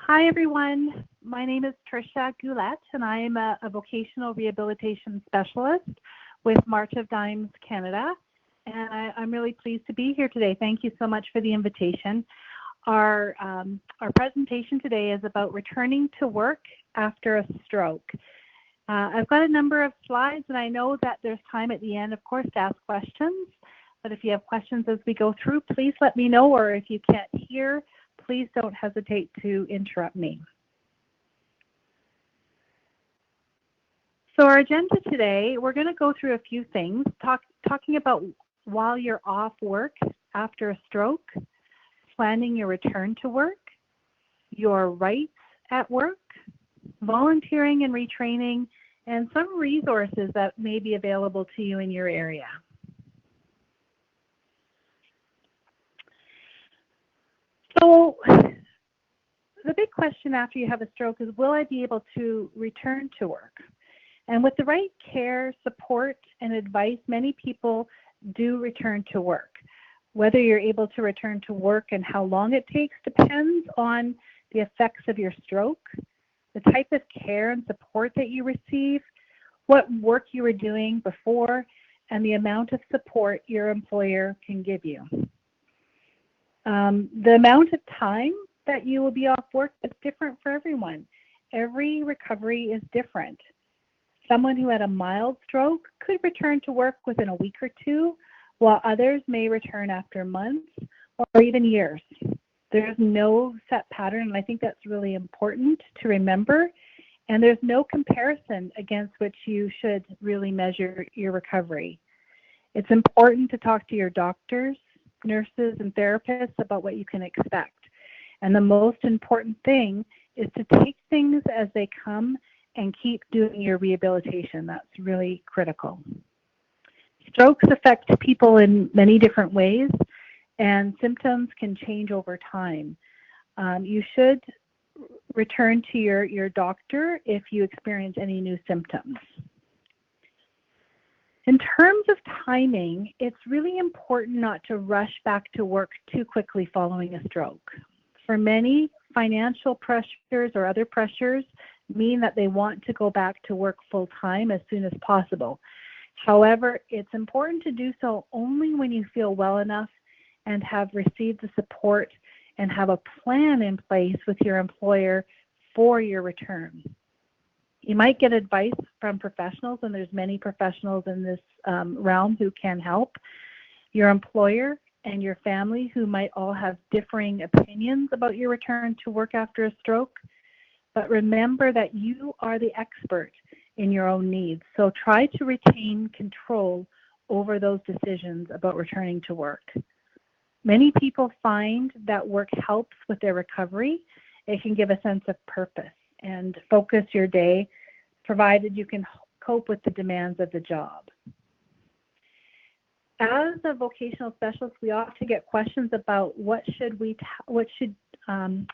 Hi, everyone. My name is Tricia Goulette, and I am a vocational rehabilitation specialist with March of Dimes Canada. And I'm really pleased to be here today. Thank you so much for the invitation. Our presentation today is about returning to work after a stroke. I've got a number of slides, and I know that there's time at the end, of course, to ask questions. But if you have questions as we go through, please let me know, or if you can't hear, please don't hesitate to interrupt me. So our agenda today, we're going to go through a few things, talking about while you're off work after a stroke, planning your return to work, your rights at work, volunteering and retraining, and some resources that may be available to you in your area. So the big question after you have a stroke is, will I be able to return to work? And with the right care, support, and advice, many people do return to work. Whether you're able to return to work and how long it takes depends on the effects of your stroke, the type of care and support that you receive, what work you were doing before, and the amount of support your employer can give you. The amount of time that you will be off work is different for everyone. Every recovery is different. Someone who had a mild stroke could return to work within a week or two, while others may return after months or even years. There's no set pattern, and I think that's really important to remember. And there's no comparison against which you should really measure your recovery. It's important to talk to your doctors, nurses, and therapists about what you can expect. And the most important thing is to take things as they come and keep doing your rehabilitation. That's really critical. Strokes affect people in many different ways, and symptoms can change over time. You should return to your doctor if you experience any new symptoms. In terms of timing, it's really important not to rush back to work too quickly following a stroke. For many, financial pressures or other pressures mean that they want to go back to work full-time as soon as possible. However, it's important to do so only when you feel well enough and have received the support and have a plan in place with your employer for your return. You might get advice from professionals, and there's many professionals in this realm who can help. Your employer and your family, who might all have differing opinions about your return to work after a stroke. But remember that you are the expert in your own needs. So try to retain control over those decisions about returning to work. Many people find that work helps with their recovery. It can give a sense of purpose and focus your day, provided you can cope with the demands of the job. As a vocational specialist, we often get questions about what should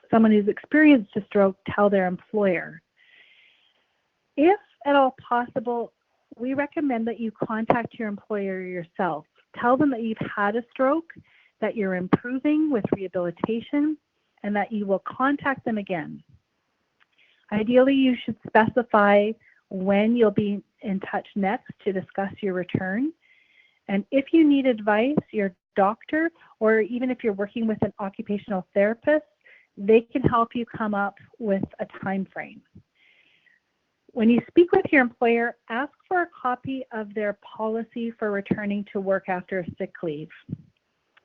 someone who's experienced a stroke tell their employer. If at all possible, we recommend that you contact your employer yourself. Tell them that you've had a stroke, that you're improving with rehabilitation, and that you will contact them again. Ideally, you should specify when you'll be in touch next to discuss your return. And if you need advice, your doctor, or even if you're working with an occupational therapist, they can help you come up with a time frame. When you speak with your employer, ask for a copy of their policy for returning to work after a sick leave.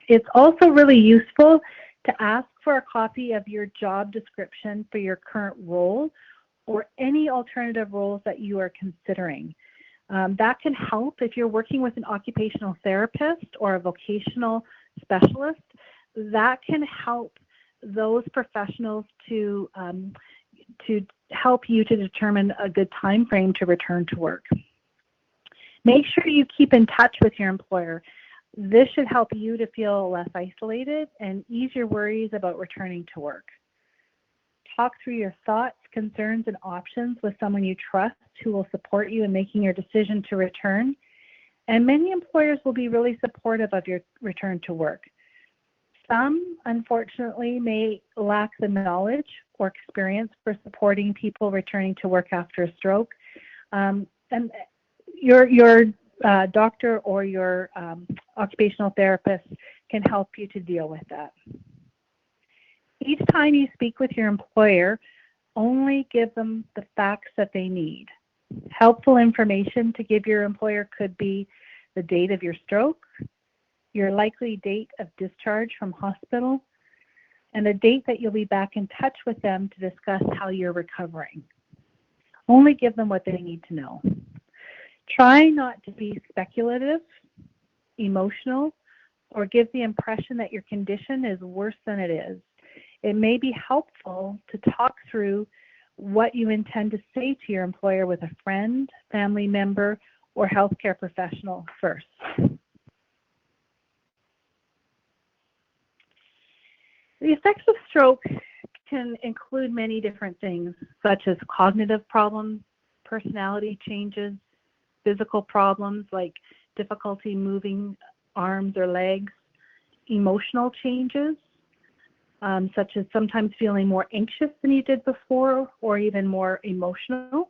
It's also really useful to ask for a copy of your job description for your current role or any alternative roles that you are considering. That can help if you're working with an occupational therapist or a vocational specialist. That can help those professionals to help you to determine a good time frame to return to work. Make sure you keep in touch with your employer. This should help you to feel less isolated and ease your worries about returning to work. Talk through your thoughts, concerns, and options with someone you trust who will support you in making your decision to return. And many employers will be really supportive of your return to work. Some, unfortunately, may lack the knowledge or experience for supporting people returning to work after a stroke. And your doctor or your occupational therapist can help you to deal with that. Each time you speak with your employer, only give them the facts that they need. Helpful information to give your employer could be the date of your stroke, your likely date of discharge from hospital, and a date that you'll be back in touch with them to discuss how you're recovering. Only give them what they need to know. Try not to be speculative, emotional, or give the impression that your condition is worse than it is. It may be helpful to talk through what you intend to say to your employer with a friend, family member, or healthcare professional first. The effects of stroke can include many different things, such as cognitive problems, personality changes, physical problems like difficulty moving arms or legs, emotional changes, such as sometimes feeling more anxious than you did before or even more emotional,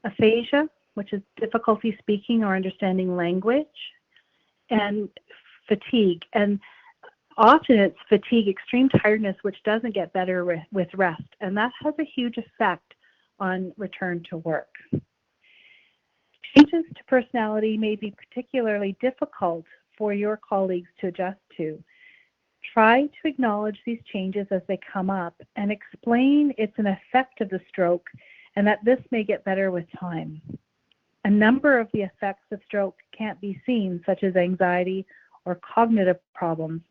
aphasia, which is difficulty speaking or understanding language, and fatigue. And often it's fatigue, extreme tiredness, which doesn't get better with rest, and that has a huge effect on return to work. Changes to personality may be particularly difficult for your colleagues to adjust to. Try to acknowledge these changes as they come up and explain it's an effect of the stroke and that this may get better with time. A number of the effects of stroke can't be seen, such as anxiety or cognitive problems.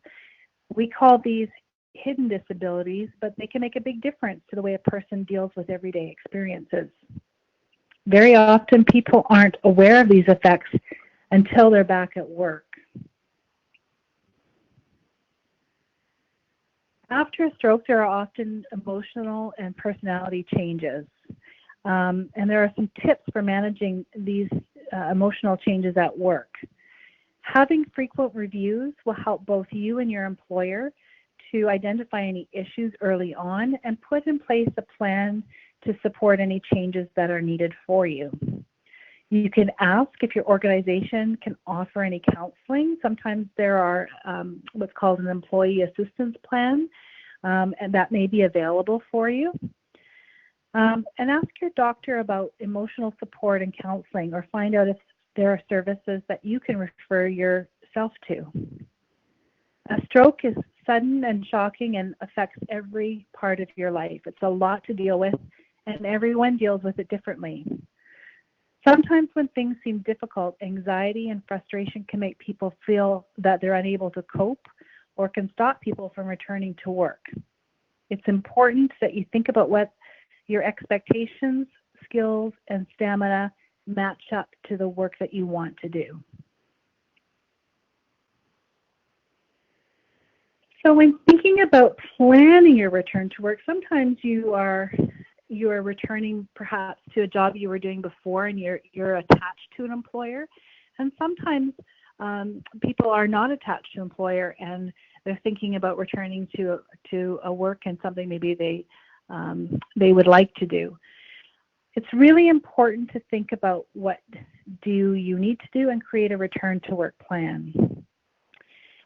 We call these hidden disabilities, but they can make a big difference to the way a person deals with everyday experiences. Very often people aren't aware of these effects until they're back at work. After a stroke, there are often emotional and personality changes. And there are some tips for managing these emotional changes at work. Having frequent reviews will help both you and your employer to identify any issues early on and put in place a plan to support any changes that are needed for you. You can ask if your organization can offer any counseling. Sometimes there are what's called an employee assistance plan, and that may be available for you. And ask your doctor about emotional support and counseling, or find out if there are services that you can refer yourself to. A stroke is sudden and shocking and affects every part of your life. It's a lot to deal with, and everyone deals with it differently. Sometimes when things seem difficult, anxiety and frustration can make people feel that they're unable to cope or can stop people from returning to work. It's important that you think about what your expectations, skills, and stamina match up to the work that you want to do. So when thinking about planning your return to work, sometimes you are returning perhaps to a job you were doing before and you're attached to an employer. And sometimes people are not attached to an employer and they're thinking about returning to a work and something maybe they would like to do. It's really important to think about what do you need to do and create a return to work plan.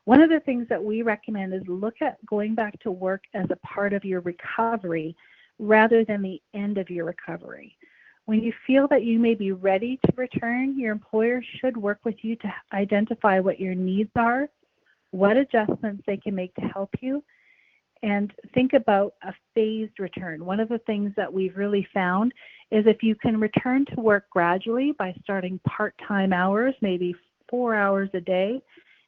One of the things that we recommend is look at going back to work as a part of your recovery rather than the end of your recovery. When you feel that you may be ready to return, your employer should work with you to identify what your needs are, what adjustments they can make to help you, and think about a phased return. One of the things that we've really found is if you can return to work gradually by starting part-time hours, maybe 4 hours a day,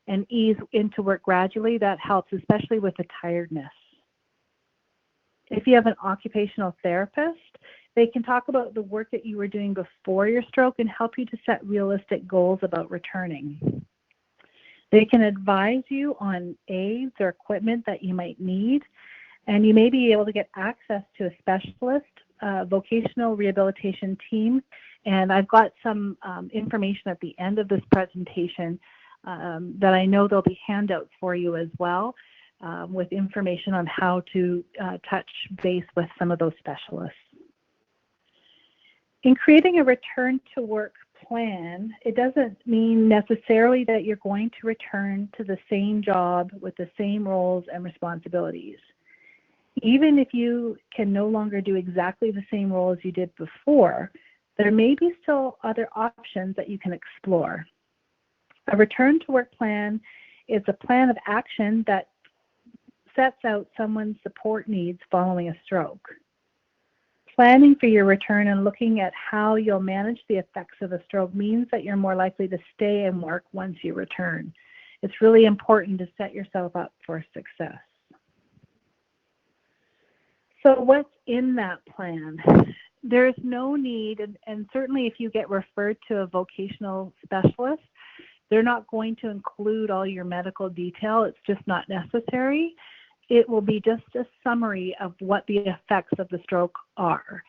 and ease into work gradually, that helps, especially with the tiredness. If you have an occupational therapist, they can talk about the work that you were doing before your stroke and help you to set realistic goals about returning. They can advise you on aids or equipment that you might need, and you may be able to get access to a specialist, vocational rehabilitation team. And I've got some information at the end of this presentation that I know there'll be handouts for you as well with information on how to touch base with some of those specialists. In creating a return to work plan, it doesn't mean necessarily that you're going to return to the same job with the same roles and responsibilities. Even if you can no longer do exactly the same role as you did before, there may be still other options that you can explore. A return to work plan is a plan of action that sets out someone's support needs following a stroke. Planning for your return and looking at how you'll manage the effects of a stroke means that you're more likely to stay and work once you return. It's really important to set yourself up for success. So what's in that plan? There's no need, and certainly if you get referred to a vocational specialist, they're not going to include all your medical detail. It's just not necessary. It will be just a summary of what the effects of the stroke are.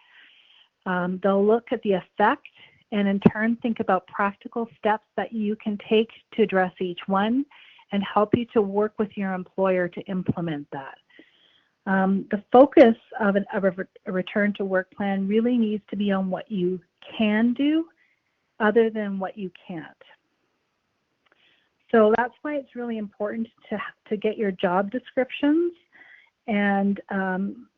They'll look at the effect and in turn think about practical steps that you can take to address each one and help you to work with your employer to implement that. The focus of a return to work plan really needs to be on what you can do other than what you can't. So that's why it's really important to get your job descriptions, and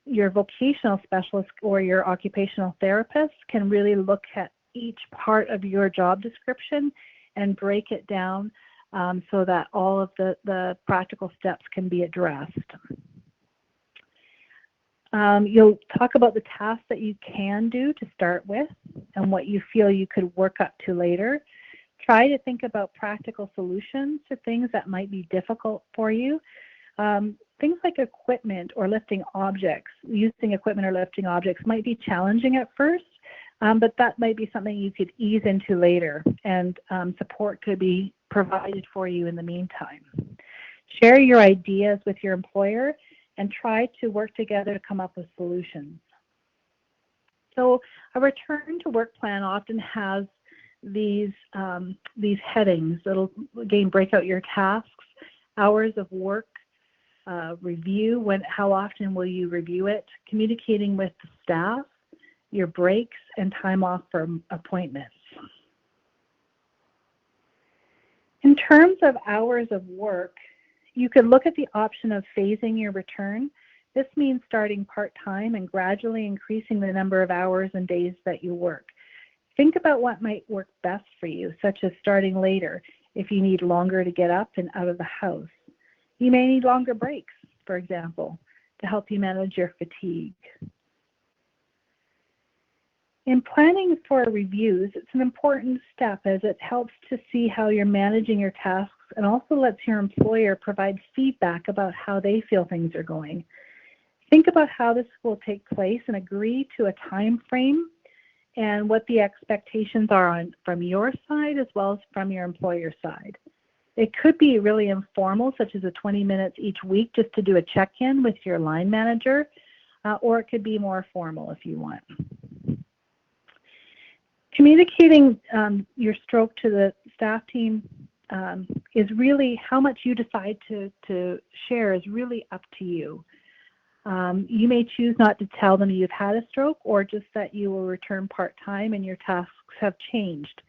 your vocational specialist or your occupational therapist can really look at each part of your job description and break it down so that all of the practical steps can be addressed. You'll talk about the tasks that you can do to start with and what you feel you could work up to later. Try to think about practical solutions to things that might be difficult for you. Things like equipment or lifting objects. Using equipment or lifting objects might be challenging at first, but that might be something you could ease into later, and support could be provided for you in the meantime. Share your ideas with your employer and try to work together to come up with solutions. So a return to work plan often has these headings that'll again break out your tasks, hours of work, review, how often will you review it, communicating with the staff, your breaks, and time off from appointments. In terms of hours of work, you could look at the option of phasing your return. This means starting part-time and gradually increasing the number of hours and days that you work. Think about what might work best for you, such as starting later if you need longer to get up and out of the house. You may need longer breaks, for example, to help you manage your fatigue. In planning for reviews, it's an important step as it helps to see how you're managing your tasks and also lets your employer provide feedback about how they feel things are going. Think about how this will take place and agree to a time frame and what the expectations are from your side as well as from your employer's side. It could be really informal, such as 20 minutes each week just to do a check-in with your line manager, or it could be more formal if you want. Communicating your stroke to the staff team is really how much you decide to share is really up to you. You may choose not to tell them you've had a stroke or just that you will return part-time and your tasks have changed.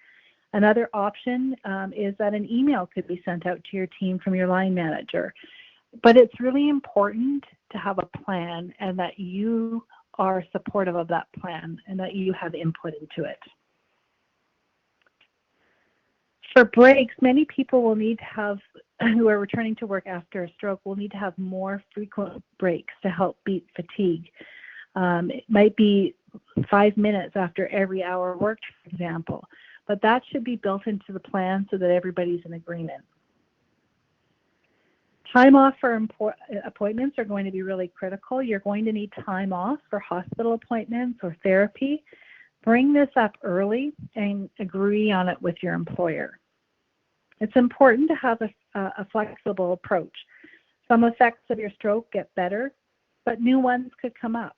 Another option is that an email could be sent out to your team from your line manager. But it's really important to have a plan and that you are supportive of that plan and that you have input into it. For breaks, many people will need to have, who are returning to work after a stroke, will need to have more frequent breaks to help beat fatigue. It might be 5 minutes after every hour worked, for example, but that should be built into the plan so that everybody's in agreement. Time off for appointments are going to be really critical. You're going to need time off for hospital appointments or therapy. Bring this up early and agree on it with your employer. It's important to have a flexible approach. Some effects of your stroke get better, but new ones could come up.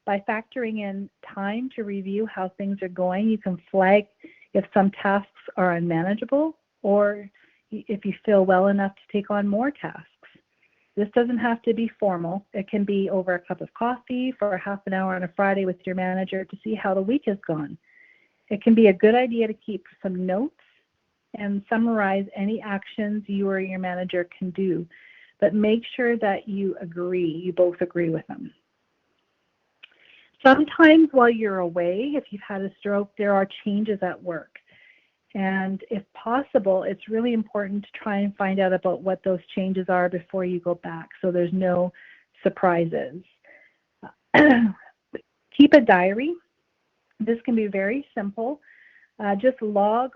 By factoring in time to review how things are going, you can flag if some tasks are unmanageable or if you feel well enough to take on more tasks. This doesn't have to be formal. It can be over a cup of coffee for a half an hour on a Friday with your manager to see how the week has gone. It can be a good idea to keep some notes and summarize any actions you or your manager can do, but make sure that you both agree with them. Sometimes while you're away, if you've had a stroke, there are changes at work. And if possible, it's really important to try and find out about what those changes are before you go back, so there's no surprises. Keep a diary. This can be very simple. Just log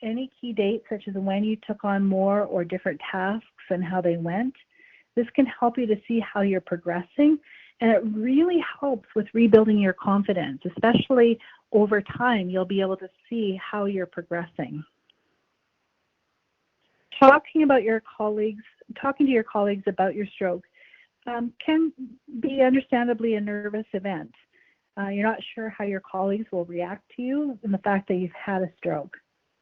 any key dates, such as when you took on more or different tasks and how they went. This can help you to see how you're progressing, and it really helps with rebuilding your confidence, especially over time. You'll be able to see how you're progressing. Talking to your colleagues about your stroke can be understandably a nervous event. You're not sure how your colleagues will react to you and the fact that you've had a stroke.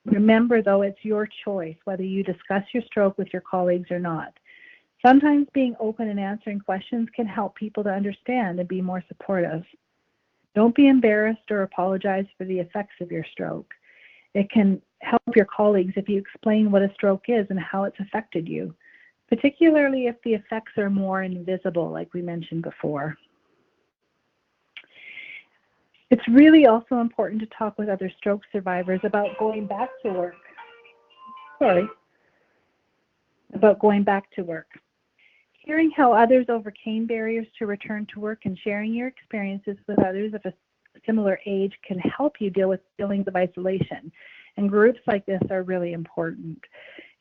Remember, though, it's your choice whether you discuss your stroke with your colleagues or not. Sometimes being open and answering questions can help people to understand and be more supportive. Don't be embarrassed or apologize for the effects of your stroke. It can help your colleagues if you explain what a stroke is and how it's affected you, particularly if the effects are more invisible, like we mentioned before. It's really also important to talk with other stroke survivors about going back to work. Hearing how others overcame barriers to return to work and sharing your experiences with others of a similar age can help you deal with feelings of isolation. And groups like this are really important.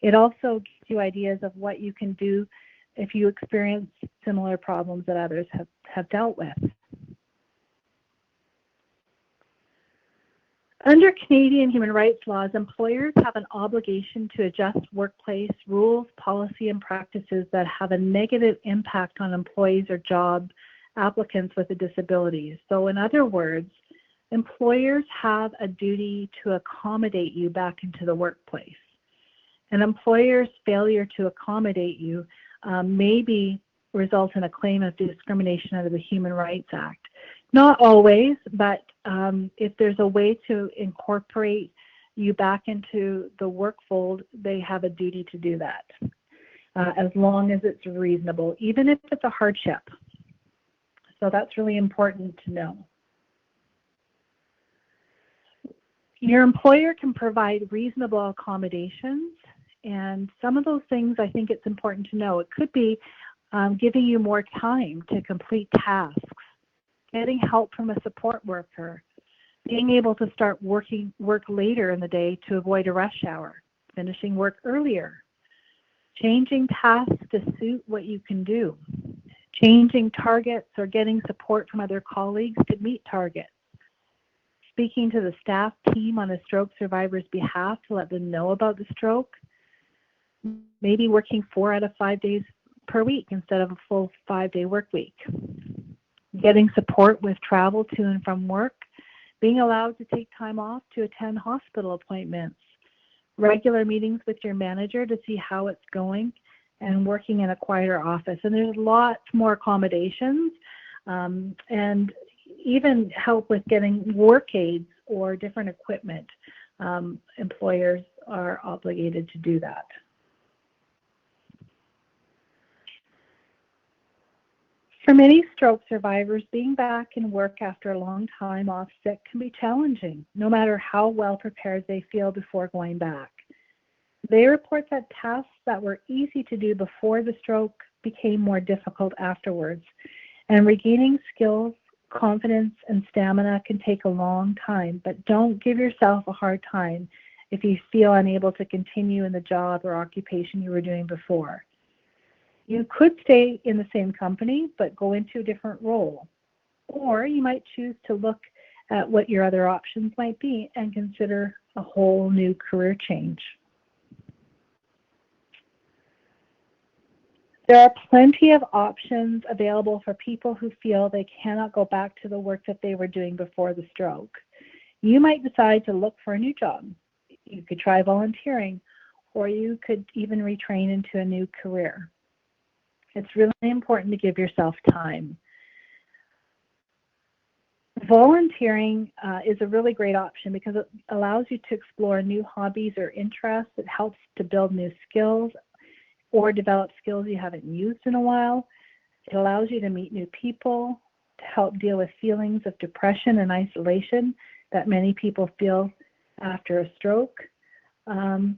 It also gives you ideas of what you can do if you experience similar problems that others have dealt with. Under Canadian human rights laws, employers have an obligation to adjust workplace rules, policy, and practices that have a negative impact on employees or job applicants with a disability. So in other words, employers have a duty to accommodate you back into the workplace. An employer's failure to accommodate you maybe result in a claim of discrimination under the Human Rights Act. Not always, but if there's a way to incorporate you back into the workfold, they have a duty to do that, as long as it's reasonable, even if it's a hardship. So that's really important to know. Your employer can provide reasonable accommodations, and some of those things I think it's important to know. It could be giving you more time to complete tasks, getting help from a support worker, being able to start work later in the day to avoid a rush hour, finishing work earlier, changing tasks to suit what you can do, changing targets or getting support from other colleagues to meet targets, speaking to the staff team on a stroke survivor's behalf to let them know about the stroke, maybe working 4 out of 5 days per week instead of a full 5-day work week, getting support with travel to and from work, being allowed to take time off to attend hospital appointments, regular meetings with your manager to see how it's going, and working in a quieter office. And there's lots more accommodations and even help with getting work aids or different equipment. Employers are obligated to do that. For many stroke survivors, being back in work after a long time off sick can be challenging, no matter how well prepared they feel before going back. They report that tasks that were easy to do before the stroke became more difficult afterwards, and regaining skills, confidence, and stamina can take a long time, but don't give yourself a hard time if you feel unable to continue in the job or occupation you were doing before. You could stay in the same company, but go into a different role. Or you might choose to look at what your other options might be and consider a whole new career change. There are plenty of options available for people who feel they cannot go back to the work that they were doing before the stroke. You might decide to look for a new job. You could try volunteering, or you could even retrain into a new career. It's really important to give yourself time. Volunteering is a really great option because it allows you to explore new hobbies or interests. It helps to build new skills or develop skills you haven't used in a while. It allows you to meet new people, to help deal with feelings of depression and isolation that many people feel after a stroke. But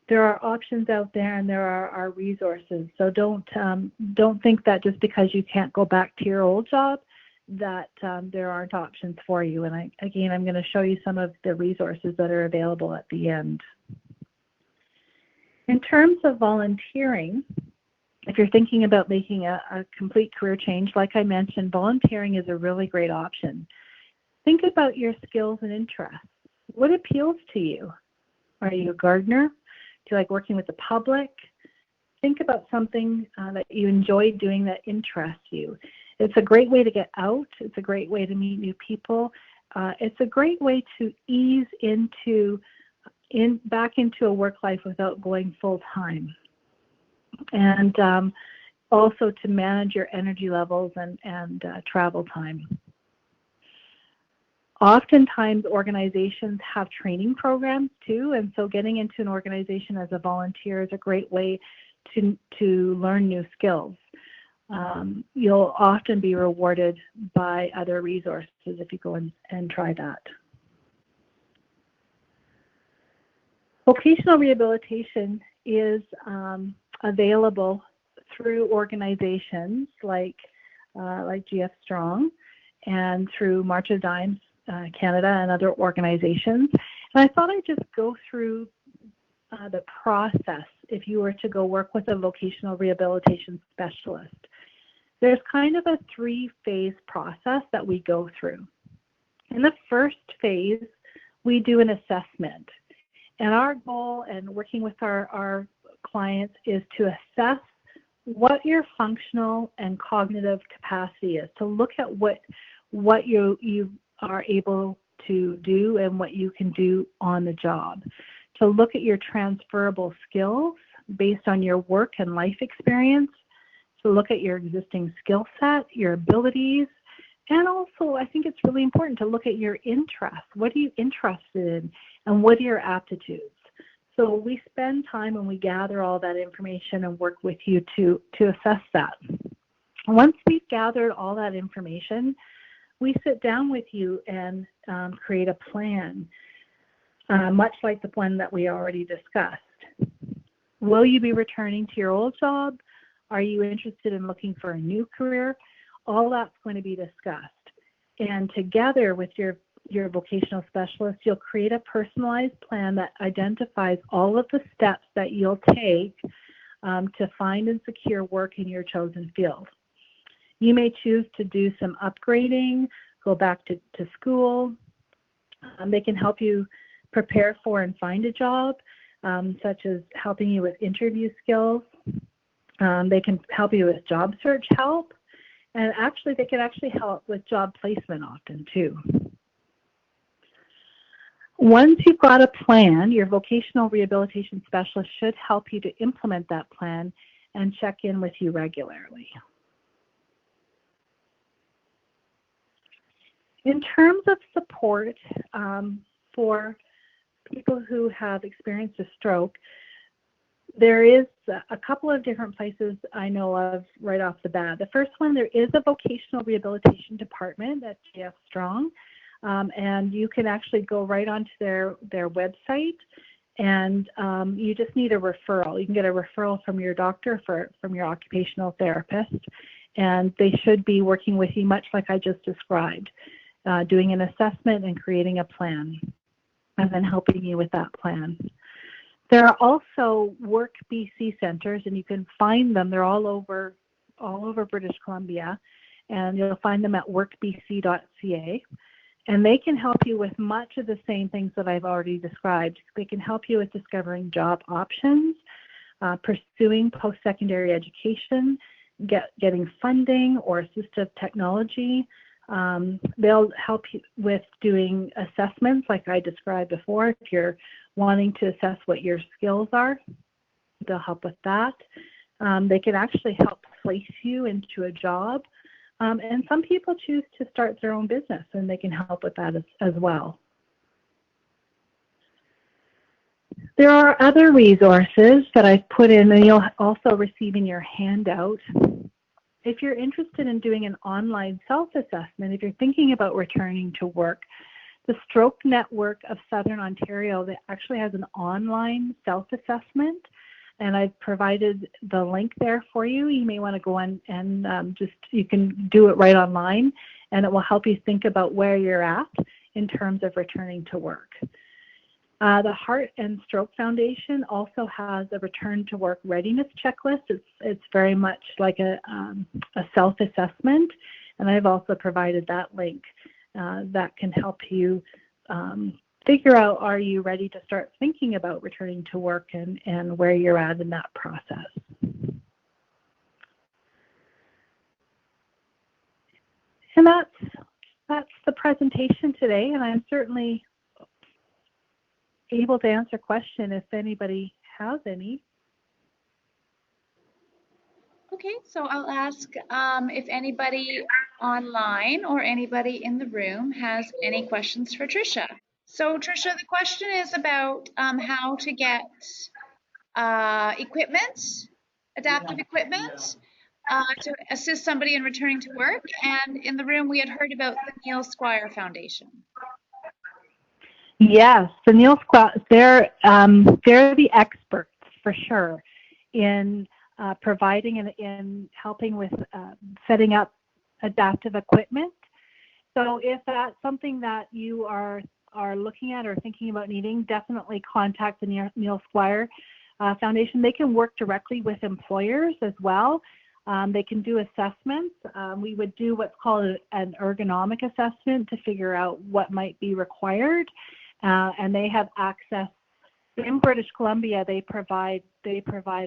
there are options out there, and there are resources. So don't think that just because you can't go back to your old job that there aren't options for you. And I'm going to show you some of the resources that are available at the end. In terms of volunteering, if you're thinking about making a complete career change, like I mentioned, volunteering is a really great option. Think about your skills and interests. What appeals to you? Are you a gardener? Do you like working with the public? Think about something that you enjoy doing that interests you. It's a great way to get out. It's a great way to meet new people. It's a great way to ease back into a work life without going full time. And also to manage your energy levels and travel time. Oftentimes, organizations have training programs too, and so getting into an organization as a volunteer is a great way to learn new skills. You'll often be rewarded by other resources if you go and try that. Vocational rehabilitation is available through organizations like GF Strong and through March of Dimes Canada and other organizations. And I thought I'd just go through the process if you were to go work with a vocational rehabilitation specialist. There's kind of a 3-phase process that we go through. In the first phase, we do an assessment. And our goal in working with our clients is to assess what your functional and cognitive capacity is, to look at what you are able to do and what you can do on the job, to look at your transferable skills based on your work and life experience, to look at your existing skill set, your abilities, and also I think it's really important to look at your interests. What are you interested in and what are your aptitudes? So we spend time and we gather all that information and work with you to assess that. Once we've gathered all that information, we sit down with you and create a plan, much like the one that we already discussed. Will you be returning to your old job? Are you interested in looking for a new career? All that's going to be discussed. And together with your vocational specialist, you'll create a personalized plan that identifies all of the steps that you'll take to find and secure work in your chosen field. You may choose to do some upgrading, go back to school. They can help you prepare for and find a job, such as helping you with interview skills. They can help you with job search help. And actually, they can actually help with job placement often too. Once you've got a plan, your vocational rehabilitation specialist should help you to implement that plan and check in with you regularly. In terms of support for people who have experienced a stroke, there is a couple of different places I know of right off the bat. The first one, there is a vocational rehabilitation department at GF Strong, and you can actually go right onto their website, and you just need a referral. You can get a referral from your doctor, from your occupational therapist, and they should be working with you much like I just described. Doing an assessment and creating a plan, and then helping you with that plan. There are also Work BC centers, and you can find them. They're all over British Columbia, and you'll find them at workbc.ca. And they can help you with much of the same things that I've already described. They can help you with discovering job options, pursuing post-secondary education, getting funding or assistive technology, They'll help you with doing assessments like I described before. If you're wanting to assess what your skills are, they'll help with that. They can actually help place you into a job. And some people choose to start their own business, and they can help with that as well. There are other resources that I've put in, and you'll also receive in your handout. If you're interested in doing an online self-assessment, if you're thinking about returning to work, the Stroke Network of Southern Ontario that actually has an online self-assessment, and I've provided the link there for you. You may want to go on and you can do it right online, and it will help you think about where you're at in terms of returning to work. The Heart and Stroke Foundation also has a return to work readiness checklist. It's very much like a self-assessment, and I've also provided that link that can help you figure out, are you ready to start thinking about returning to work and where you're at in that process. And that's the presentation today, and I'm certainly able to answer questions if anybody has any. Okay, so I'll ask if anybody online or anybody in the room has any questions for Tricia. So Tricia, the question is about how to get equipment, adaptive equipment, to assist somebody in returning to work. And in the room, we had heard about the Neil Squire Foundation. Yes, the Neil Squire, they're the experts for sure in providing and in helping with setting up adaptive equipment. So if that's something that you are looking at or thinking about needing, definitely contact the Neil Squire Foundation. They can work directly with employers as well. They can do assessments. We would do what's called an ergonomic assessment to figure out what might be required. And they have access in British Columbia. They provide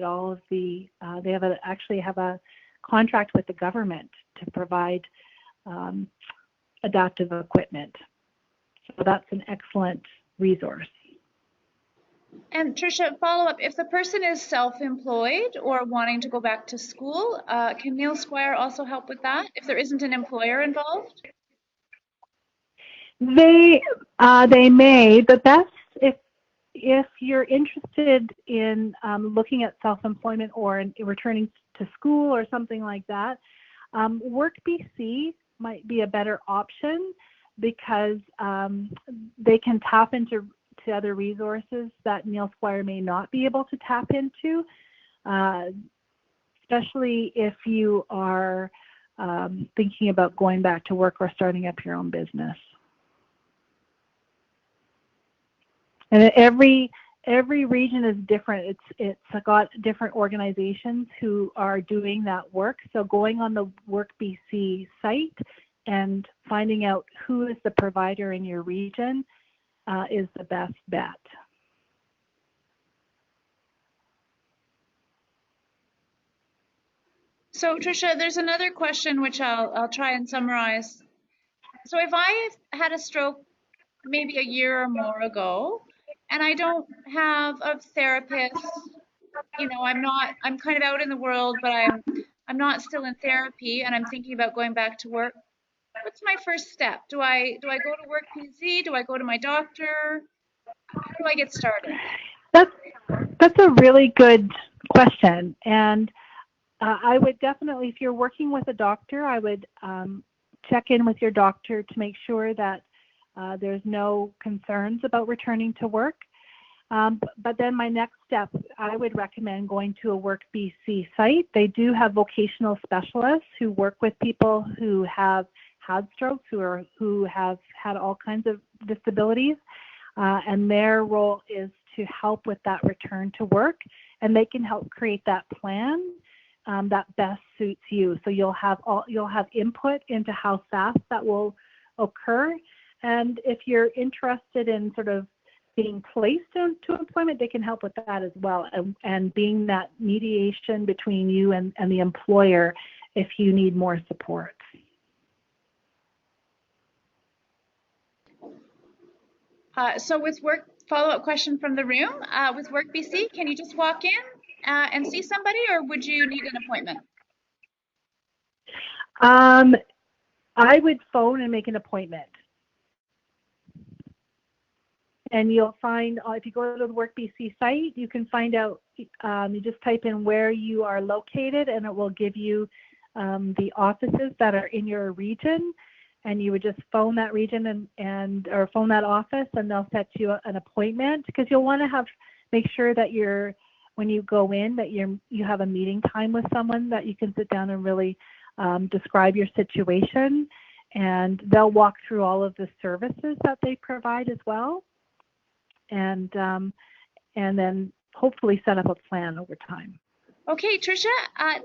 all of the. They actually have a contract with the government to provide adaptive equipment. So that's an excellent resource. And Tricia, follow up, if the person is self-employed or wanting to go back to school, can Neil Squire also help with that if there isn't an employer involved? They may. The best, if you're interested in looking at self-employment or in returning to school or something like that, Work BC might be a better option because they can tap into other resources that Neil Squire may not be able to tap into, especially if you are thinking about going back to work or starting up your own business. And every region is different. It's got different organizations who are doing that work. So going on the Work BC site and finding out who is the provider in your region is the best bet. So Tricia, there's another question which I'll try and summarize. So if I had a stroke maybe a year or more ago, and I don't have a therapist, you know, I'm kind of out in the world, but I'm not still in therapy, and I'm thinking about going back to work. What's my first step? Do I go to Work BC? Do I go to my doctor? How do I get started? That's a really good question, and I would definitely, if you're working with a doctor, I would check in with your doctor to make sure that there's no concerns about returning to work. But then my next step, I would recommend going to a Work BC site. They do have vocational specialists who work with people who have had strokes, who have had all kinds of disabilities, and their role is to help with that return to work, and they can help create that plan that best suits you. So you'll have input into how fast that will occur. And if you're interested in sort of being placed into employment, they can help with that as well, and being that mediation between you and the employer if you need more support. So with work, follow-up question from the room, with Work BC, can you just walk in and see somebody, or would you need an appointment? I would phone and make an appointment. And you'll find, if you go to the Work BC site, you can find out, you just type in where you are located and it will give you the offices that are in your region. And you would just phone that region or phone that office, and they'll set you an appointment, because you'll want to make sure that when you go in, that you have a meeting time with someone that you can sit down and really describe your situation, and they'll walk through all of the services that they provide as well, and then hopefully set up a plan over time. Okay, Tricia,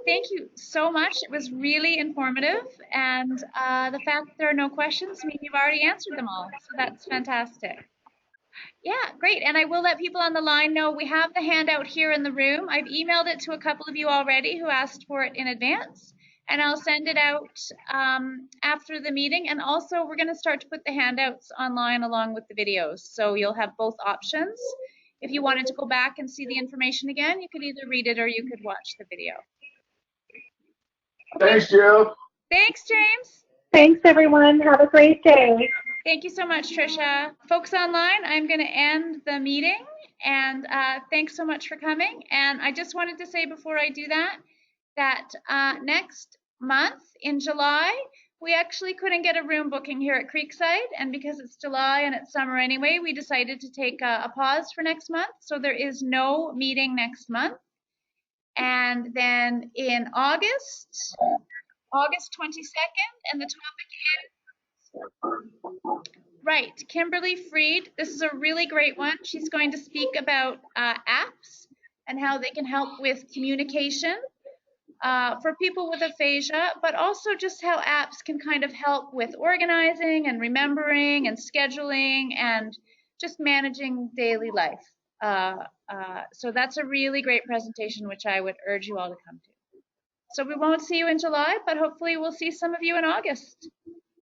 thank you so much. It was really informative, and the fact that there are no questions means you've already answered them all, so that's fantastic. Yeah, great. And I will let people on the line know we have the handout here in the room. I've emailed it to a couple of you already who asked for it in advance, and I'll send it out after the meeting. And also, we're going to start to put the handouts online along with the videos, so you'll have both options. If you wanted to go back and see the information again, you could either read it or you could watch the video. Okay. Thanks, Jill. Thanks, James. Thanks, everyone. Have a great day. Thank you so much, Tricia. Folks online, I'm going to end the meeting, and thanks so much for coming. And I just wanted to say before I do that next month in July, we actually couldn't get a room booking here at Creekside, and because it's July and it's summer anyway, we decided to take a pause for next month. So there is no meeting next month. And then in August 22nd, and the topic is, right, Kimberly Freed. This is a really great one. She's going to speak about apps and how they can help with communication for people with aphasia, but also just how apps can kind of help with organizing and remembering and scheduling and just managing daily life. So that's a really great presentation, which I would urge you all to come to. So we won't see you in July, but hopefully we'll see some of you in August.